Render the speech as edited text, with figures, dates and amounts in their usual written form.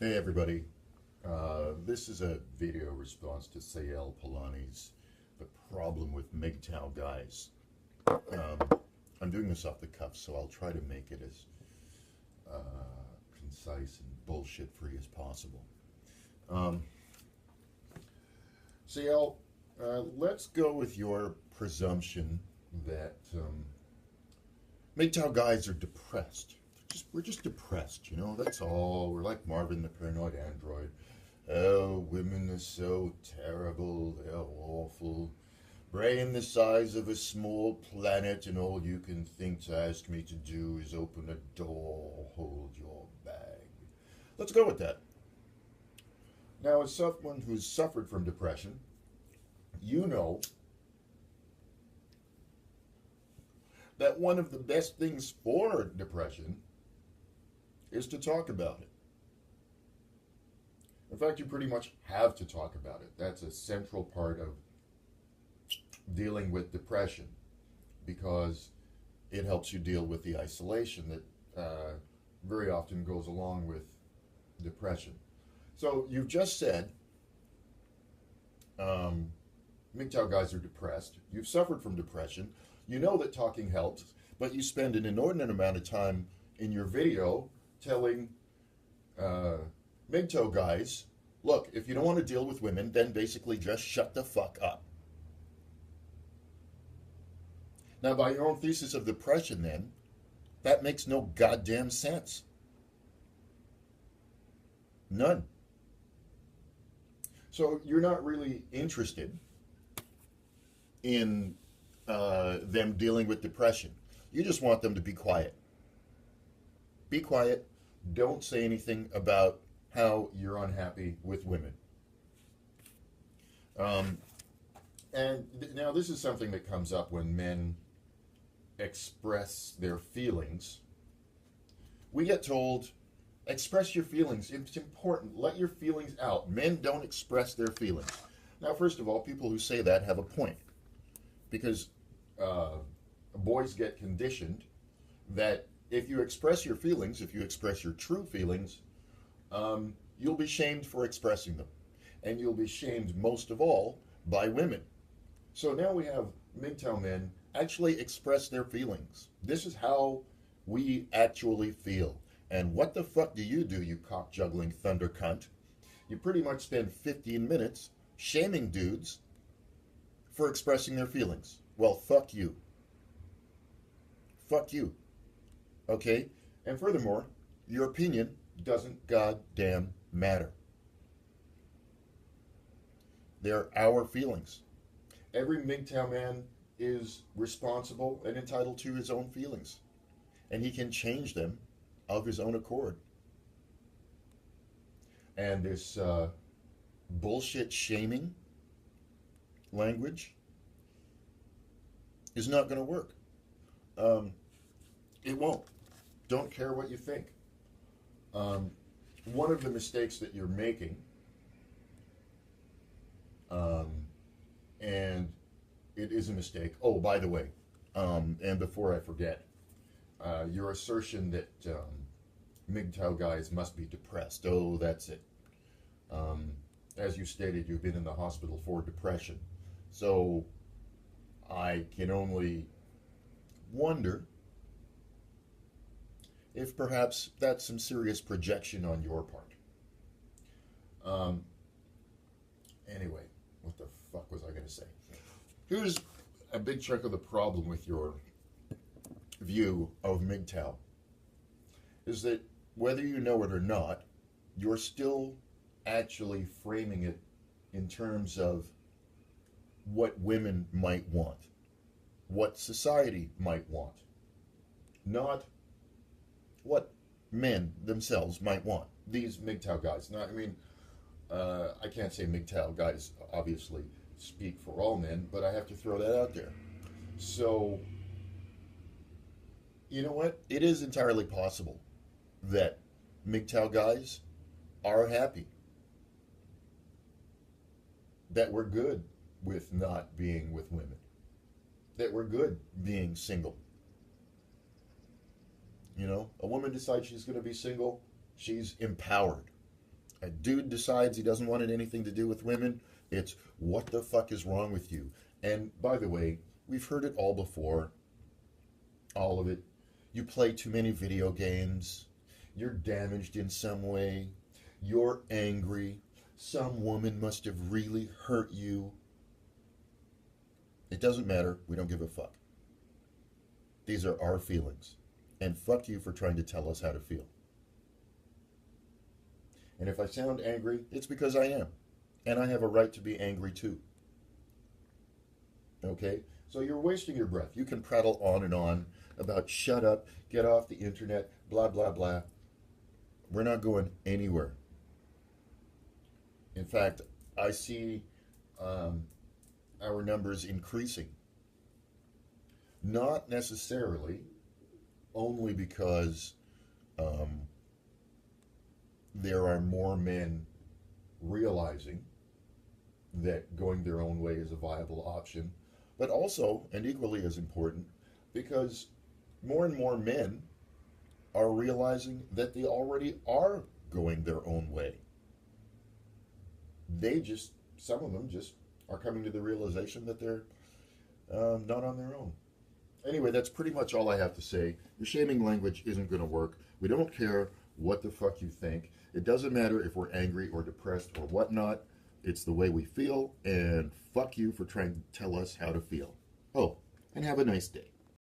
Hey everybody, this is a video response to Sayel Polani's The Problem with MGTOW Guys. I'm doing this off the cuff, so I'll try to make it as concise and bullshit-free as possible. Sayel, let's go with your presumption that MGTOW guys are depressed. We're just depressed, that's all. We're like Marvin the Paranoid Android. Oh, women are so terrible, they're awful. Brain the size of a small planet, and all you can think to ask me to do is open a door, hold your bag. Let's go with that. Now, as someone who's suffered from depression, you know that one of the best things for depression is to talk about it. In fact, you pretty much have to talk about it. That's a central part of dealing with depression because it helps you deal with the isolation that very often goes along with depression. So you've just said MGTOW guys are depressed. You've suffered from depression. You know that talking helps, but you spend an inordinate amount of time in your video telling MGTOW guys, look, if you don't want to deal with women, then basically just shut the fuck up. Now, by your own thesis of depression, then, that makes no goddamn sense. None. So you're not really interested in them dealing with depression. You just want them to be quiet. Be quiet. Don't say anything about how you're unhappy with women. Now this is something that comes up when men express their feelings. We get told, express your feelings. It's important. Let your feelings out. Men don't express their feelings. Now, first of all, people who say that have a point. Because boys get conditioned that if you express your feelings, if you express your true feelings, you'll be shamed for expressing them. And you'll be shamed most of all by women. So now we have MGTOW men actually express their feelings. This is how we actually feel. And what the fuck do, you cock-juggling thunder cunt? You pretty much spend 15 minutes shaming dudes for expressing their feelings. Well, fuck you. Fuck you. Okay? And furthermore, your opinion doesn't goddamn matter. They're our feelings. Every MGTOW man is responsible and entitled to his own feelings. And he can change them of his own accord. And this bullshit shaming language is not going to work. It won't. Don't care what you think. One of the mistakes that you're making, and it is a mistake. Oh, by the way, and before I forget, your assertion that MGTOW guys must be depressed. Oh, that's it. As you stated, you've been in the hospital for depression. So I can only wonder if perhaps that's some serious projection on your part. Anyway, what the fuck was I going to say? Here's a big chunk of the problem with your view of MGTOW, is that whether you know it or not, you're still actually framing it in terms of what women might want, what society might want, not what men themselves might want. These MGTOW guys. Now, I can't say MGTOW guys obviously speak for all men, but I have to throw that out there. So, you know what? It is entirely possible that MGTOW guys are happy. That we're good with not being with women. That we're good being single. You know, a woman decides she's going to be single, she's empowered. A dude decides he doesn't want anything to do with women, it's what the fuck is wrong with you? And by the way, we've heard it all before. All of it. You play too many video games. You're damaged in some way. You're angry. Some woman must have really hurt you. It doesn't matter. We don't give a fuck. These are our feelings. And fuck you for trying to tell us how to feel. And if I sound angry, it's because I am. And I have a right to be angry too. Okay? So you're wasting your breath. You can prattle on and on about shut up, get off the internet, blah, blah, blah. We're not going anywhere. In fact, I see our numbers increasing. Not necessarily only because there are more men realizing that going their own way is a viable option, but also, and equally as important, because more and more men are realizing that they already are going their own way. Some of them just are coming to the realization that they're not on their own. Anyway, that's pretty much all I have to say. The shaming language isn't going to work. We don't care what the fuck you think. It doesn't matter if we're angry or depressed or whatnot. It's the way we feel, and fuck you for trying to tell us how to feel. Oh, and have a nice day.